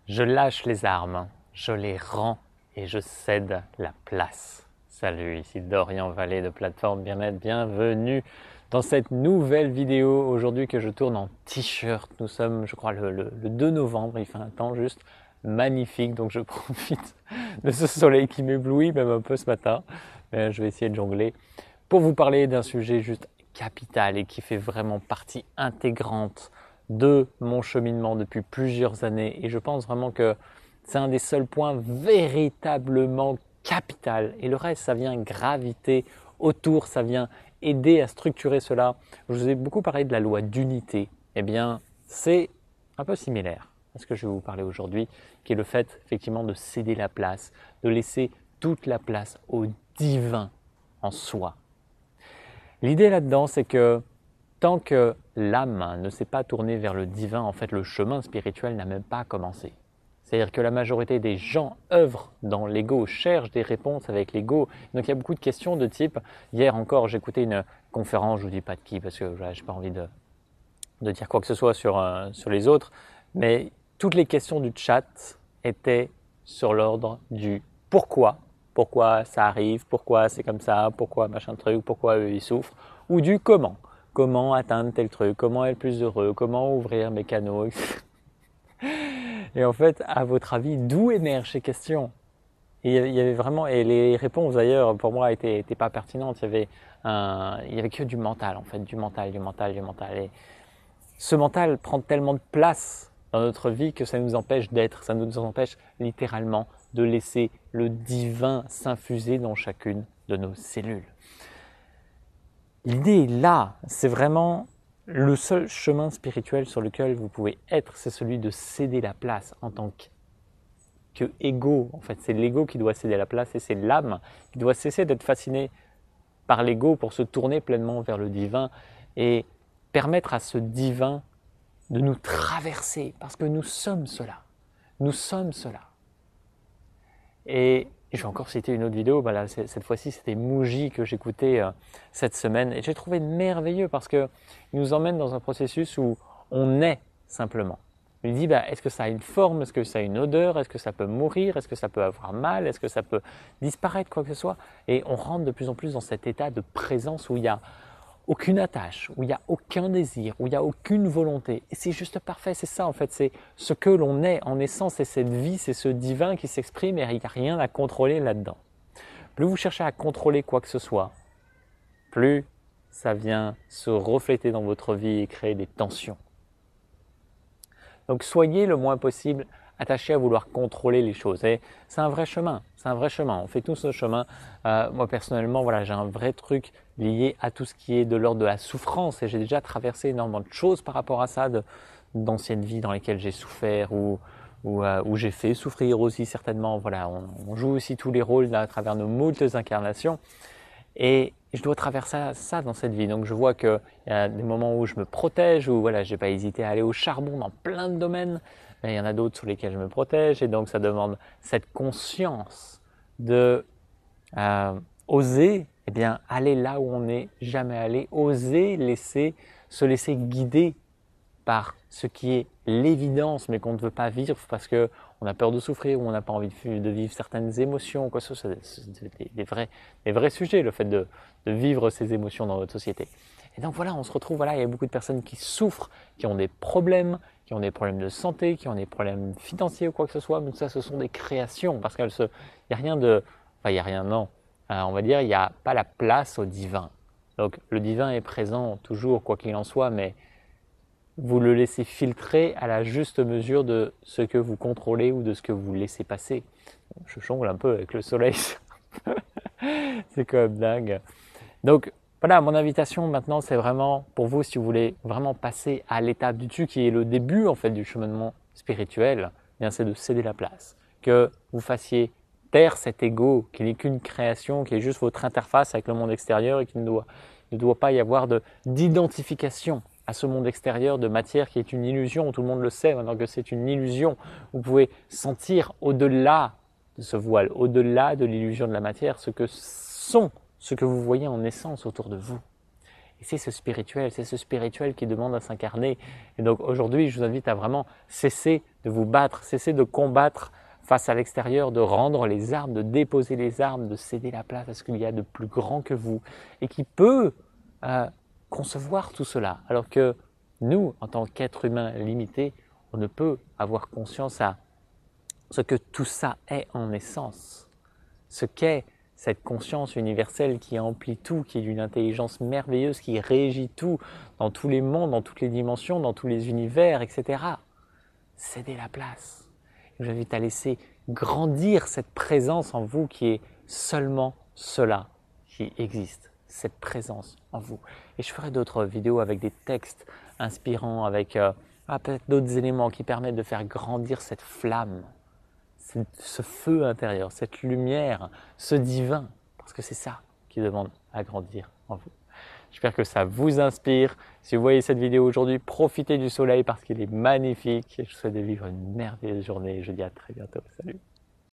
Je lâche les armes, je les rends et je cède la place. Salut, ici Dorian Vallée de Plateforme Bien-être, bienvenue dans cette nouvelle vidéo aujourd'hui que je tourne en t-shirt. Nous sommes, je crois, le 2 novembre, il fait un temps juste magnifique, donc je profite de ce soleil qui m'éblouit même un peu ce matin. Je vais essayer de jongler pour vous parler d'un sujet juste capital et qui fait vraiment partie intégrante de mon cheminement depuis plusieurs années. Et je pense vraiment que c'est un des seuls points véritablement capital. Et le reste, ça vient graviter autour, ça vient aider à structurer cela. Je vous ai beaucoup parlé de la loi d'unité. Eh bien, c'est un peu similaire à ce que je vais vous parler aujourd'hui, qui est le fait effectivement de céder la place, de laisser toute la place au divin en soi. L'idée là-dedans, c'est que tant que l'âme ne s'est pas tournée vers le divin, en fait, le chemin spirituel n'a même pas commencé. C'est-à-dire que la majorité des gens œuvrent dans l'ego, cherchent des réponses avec l'ego. Donc il y a beaucoup de questions de type, hier encore j'écoutais une conférence, je ne vous dis pas de qui parce que je n'ai pas envie de dire quoi que ce soit sur les autres, mais toutes les questions du chat étaient sur l'ordre du pourquoi ça arrive, pourquoi c'est comme ça, pourquoi machin truc, pourquoi eux ils souffrent, ou du comment atteindre tel truc, comment être plus heureux, comment ouvrir mes canaux, etc. Et en fait, à votre avis, d'où émergent ces questions? Et il y avait vraiment, et les réponses d'ailleurs pour moi étaient pas pertinentes. Il y avait que du mental en fait, du mental. Et ce mental prend tellement de place dans notre vie que ça nous empêche d'être, ça nous empêche littéralement de laisser le divin s'infuser dans chacune de nos cellules. L'idée est là, c'est vraiment le seul chemin spirituel sur lequel vous pouvez être, c'est celui de céder la place en tant que ego. En fait, c'est l'ego qui doit céder la place et c'est l'âme qui doit cesser d'être fascinée par l'ego pour se tourner pleinement vers le divin et permettre à ce divin de nous traverser parce que nous sommes cela. Nous sommes cela. Et je vais encore citer une autre vidéo, là, cette fois-ci c'était Mouji que j'écoutais cette semaine et j'ai trouvé merveilleux parce qu'il nous emmène dans un processus où on est simplement. Il dit est-ce que ça a une forme, est-ce que ça a une odeur, est-ce que ça peut mourir, est-ce que ça peut avoir mal, est-ce que ça peut disparaître, quoi que ce soit. Et on rentre de plus en plus dans cet état de présence où il n'y a aucune attache, où il n'y a aucun désir, où il n'y a aucune volonté. Et c'est juste parfait, c'est ça en fait, c'est ce que l'on est en essence, c'est cette vie, c'est ce divin qui s'exprime et il n'y a rien à contrôler là-dedans. Plus vous cherchez à contrôler quoi que ce soit, plus ça vient se refléter dans votre vie et créer des tensions. Donc soyez le moins possible attachés à vouloir contrôler les choses. Et c'est un vrai chemin, on fait tous ce chemin. Moi personnellement, j'ai un vrai truc lié à tout ce qui est de l'ordre de la souffrance et j'ai déjà traversé énormément de choses par rapport à ça, d'anciennes vies dans lesquelles j'ai souffert ou j'ai fait souffrir aussi certainement. On joue aussi tous les rôles à travers nos moultes incarnations. Et je dois traverser ça dans cette vie. Donc je vois qu'il y a des moments où je me protège, où je n'ai pas hésité à aller au charbon dans plein de domaines. Mais il y en a d'autres sur lesquels je me protège. Et donc ça demande cette conscience de oser aller là où on n'est jamais allé, oser se laisser guider par ce qui est l'évidence, mais qu'on ne veut pas vivre parce qu'on a peur de souffrir ou on n'a pas envie de vivre certaines émotions. C'est des vrais sujets, le fait de vivre ces émotions dans notre société. Et donc on se retrouve, il y a beaucoup de personnes qui souffrent, qui ont des problèmes de santé, qui ont des problèmes financiers ou quoi que ce soit, mais ça, ce sont des créations parce qu'il n'y a rien de... il n'y a rien, non. On va dire, il n'y a pas la place au divin. Donc le divin est présent toujours, quoi qu'il en soit, mais vous le laissez filtrer à la juste mesure de ce que vous contrôlez ou de ce que vous laissez passer. Je jongle un peu avec le soleil, c'est quand même dingue. Donc mon invitation maintenant, c'est vraiment pour vous, si vous voulez vraiment passer à l'étape du dessus, qui est le début en fait du cheminement spirituel, c'est de céder la place. Que vous fassiez taire cet ego qui n'est qu'une création, qui est juste votre interface avec le monde extérieur et qui ne doit pas y avoir d'identification à ce monde extérieur de matière qui est une illusion. Tout le monde le sait maintenant que c'est une illusion. Vous pouvez sentir au-delà de ce voile, au-delà de l'illusion de la matière, ce que vous voyez en essence autour de vous. Et c'est ce spirituel qui demande à s'incarner. Et donc aujourd'hui, je vous invite à vraiment cesser de vous battre, cesser de combattre face à l'extérieur, de rendre les armes, de déposer les armes, de céder la place à ce qu'il y a de plus grand que vous et qui peut concevoir tout cela. Alors que nous, en tant qu'êtres humains limités, on ne peut avoir conscience à ce que tout ça est en essence, ce qu'est cette conscience universelle qui emplit tout, qui est d'une intelligence merveilleuse, qui régit tout, dans tous les mondes, dans toutes les dimensions, dans tous les univers, etc. Cédez la place. Je vous invite à laisser grandir cette présence en vous qui est seulement cela qui existe, cette présence en vous. Et je ferai d'autres vidéos avec des textes inspirants, avec peut-être d'autres éléments qui permettent de faire grandir cette flamme, ce feu intérieur, cette lumière, ce divin, parce que c'est ça qui demande à grandir en vous. J'espère que ça vous inspire. Si vous voyez cette vidéo aujourd'hui, profitez du soleil parce qu'il est magnifique. Je vous souhaite de vivre une merveilleuse journée et je vous dis à très bientôt. Salut!